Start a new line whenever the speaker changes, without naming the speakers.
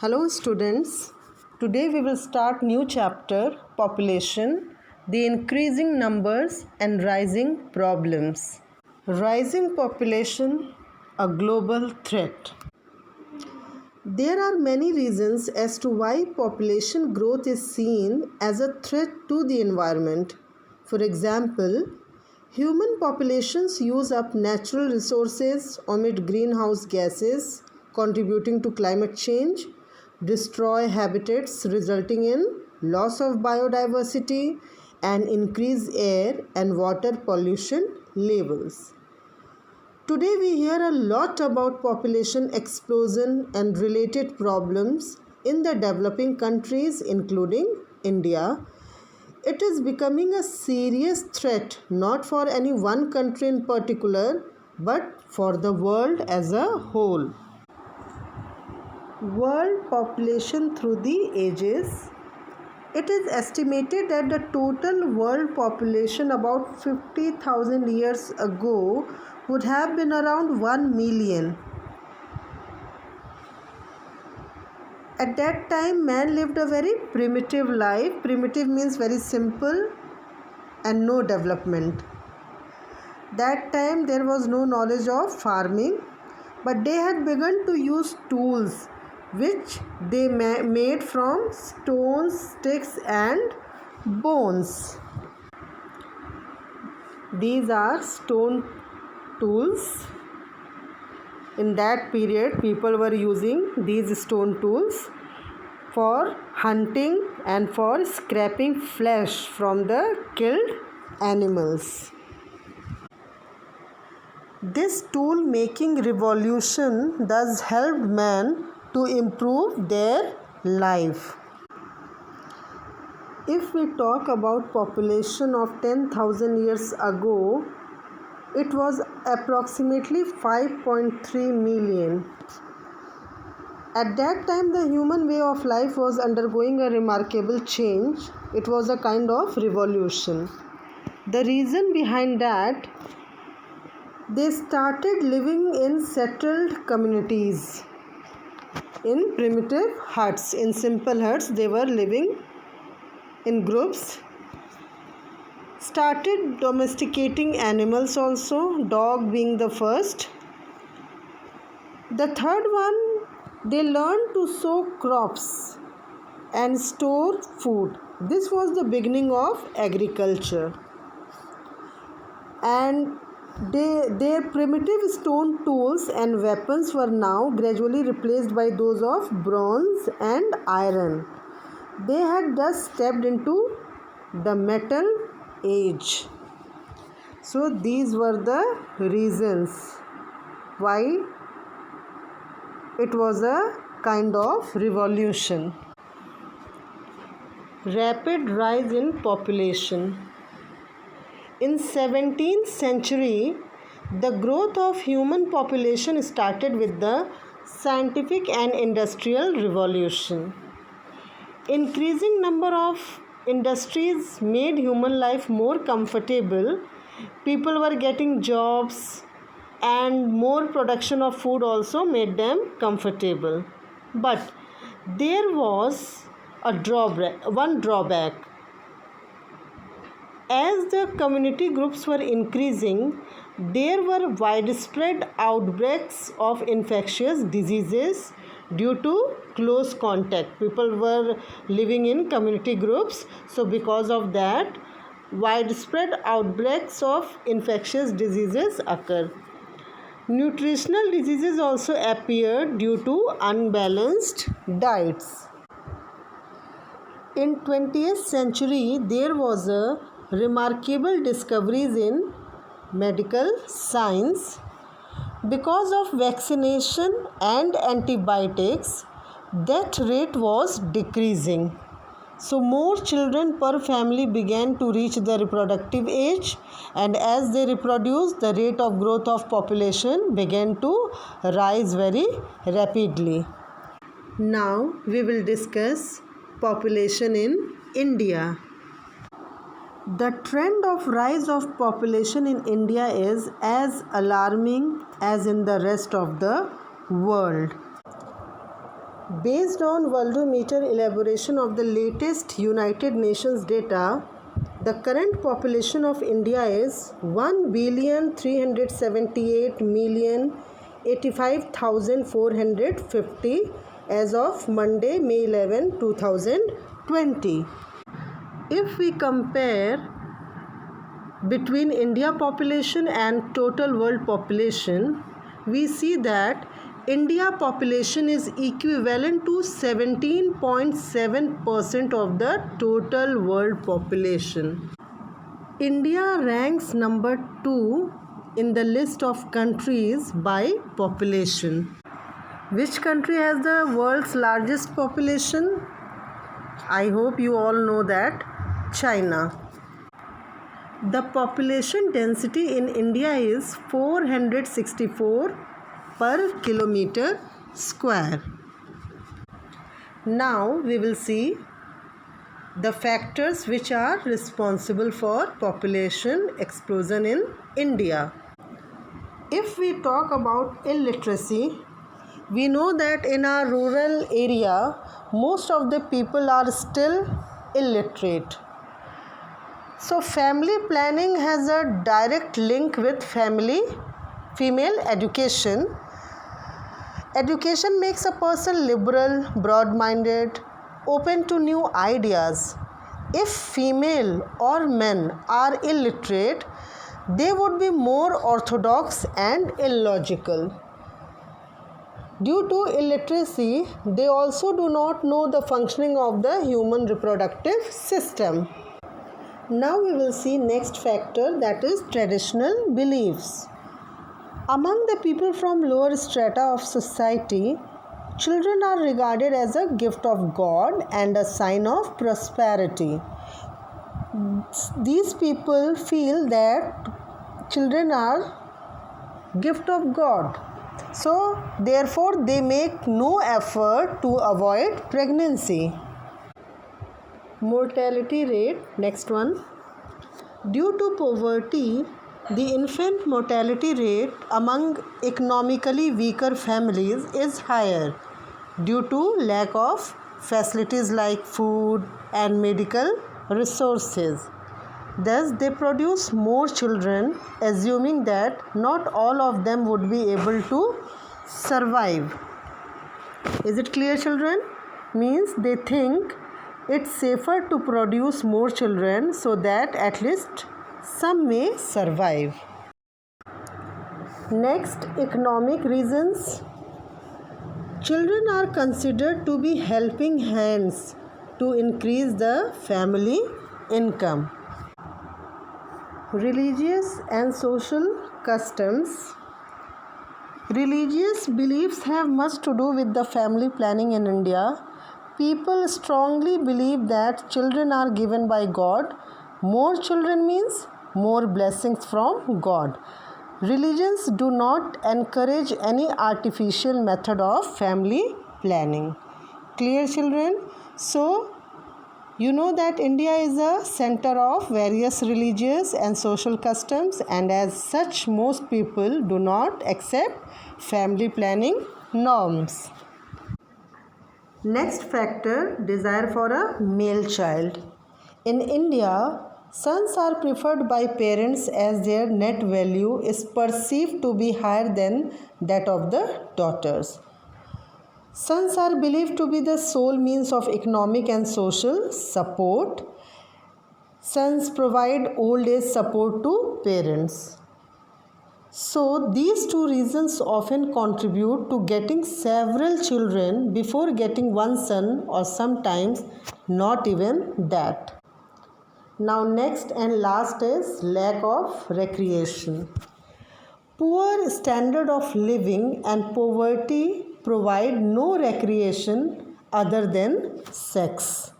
Hello students. Today we will start new chapter population, the increasing numbers and rising problems. Rising population, a global threat. There are many reasons as to why population growth is seen as a threat to the environment. For example, human populations use up natural resources, emit greenhouse gases, contributing to climate change, destroy habitats resulting in loss of biodiversity, and increase air and water pollution levels. Today we hear a lot about population explosion and related problems in the developing countries including India. It is becoming a serious threat not for any one country in particular but for the world as a whole. World population through the ages. It is estimated that the total world population about 50,000 years ago would have been around 1 million. At that time, man lived a very primitive life. Primitive means very simple and no development. That time there was no knowledge of farming, but they had begun to use tools which they made from stones, sticks and bones. These are stone tools. In that period, people were using these stone tools for hunting and for scraping flesh from the killed animals. This tool making revolution thus helped man to improve their life. If we talk about population of 10,000 years ago, it was approximately 5.3 million. At that time, the human way of life was undergoing a remarkable change. It was a kind of revolution. The reason behind that, they started living in settled communities, in primitive huts, in simple huts. They were living in groups. Started domesticating animals also, dog being the first. The third one, they learned to sow crops and store food. This was the beginning of agriculture. And their primitive stone tools and weapons were now gradually replaced by those of bronze and iron. They had thus stepped into the metal age. So these were the reasons why it was a kind of revolution. Rapid rise in population. In 17th century, the growth of human population started with the scientific and industrial revolution. Increasing number of industries made human life more comfortable. People were getting jobs and more production of food also made them comfortable. But there was one drawback. As the community groups were increasing, there were widespread outbreaks of infectious diseases due to close contact. People were living in community groups, so because of that, widespread outbreaks of infectious diseases occur. Nutritional diseases also appeared due to unbalanced diets. In 20th century, there was a remarkable discoveries in medical science. Because of vaccination and antibiotics, death rate was decreasing. So more children per family began to reach the reproductive age, and as they reproduced, the rate of growth of population began to rise very rapidly. Now we will discuss population in India. The trend of rise of population in India is as alarming as in the rest of the world. Based on Worldometer elaboration of the latest United Nations data, the current population of India is 1,378,085,450 as of Monday, May 11, 2020. If we compare between India population and total world population, we see that India population is equivalent to 17.7% of the total world population. India ranks number 2 in the list of countries by population. Which country has the world's largest population? I hope you all know that. China. The population density in India is 464 per kilometer square. Now we will see the factors which are responsible for population explosion in India. If we talk about illiteracy, we know that in our rural area, most of the people are still illiterate. So family planning has a direct link with female education. Education makes a person liberal, broad-minded, open to new ideas. If female or men are illiterate, they would be more orthodox and illogical. Due to illiteracy, they also do not know the functioning of the human reproductive system. Now we will see next factor, that is traditional beliefs. Among the people from lower strata of society, children are regarded as a gift of God and a sign of prosperity. These people feel that children are gift of God. So therefore they make no effort to avoid pregnancy. Mortality rate, next one. Due to poverty, the infant mortality rate among economically weaker families is higher due to lack of facilities like food and medical resources. Thus, they produce more children, assuming that not all of them would be able to survive. Is it clear, children? Means they think it's safer to produce more children so that at least some may survive. Next, economic reasons. Children are considered to be helping hands to increase the family income. Religious and social customs. Religious beliefs have much to do with the family planning in India. People strongly believe that children are given by God. More children means more blessings from God. Religions do not encourage any artificial method of family planning. Clear, children? So, you know that India is a center of various religious and social customs, and as such, most people do not accept family planning norms. Next factor, desire for a male child. In India, sons are preferred by parents as their net value is perceived to be higher than that of the daughters. Sons are believed to be the sole means of economic and social support. Sons provide old age support to parents. So, these two reasons often contribute to getting several children before getting one son, or sometimes not even that. Now, next and last is lack of recreation. Poor standard of living and poverty provide no recreation other than sex.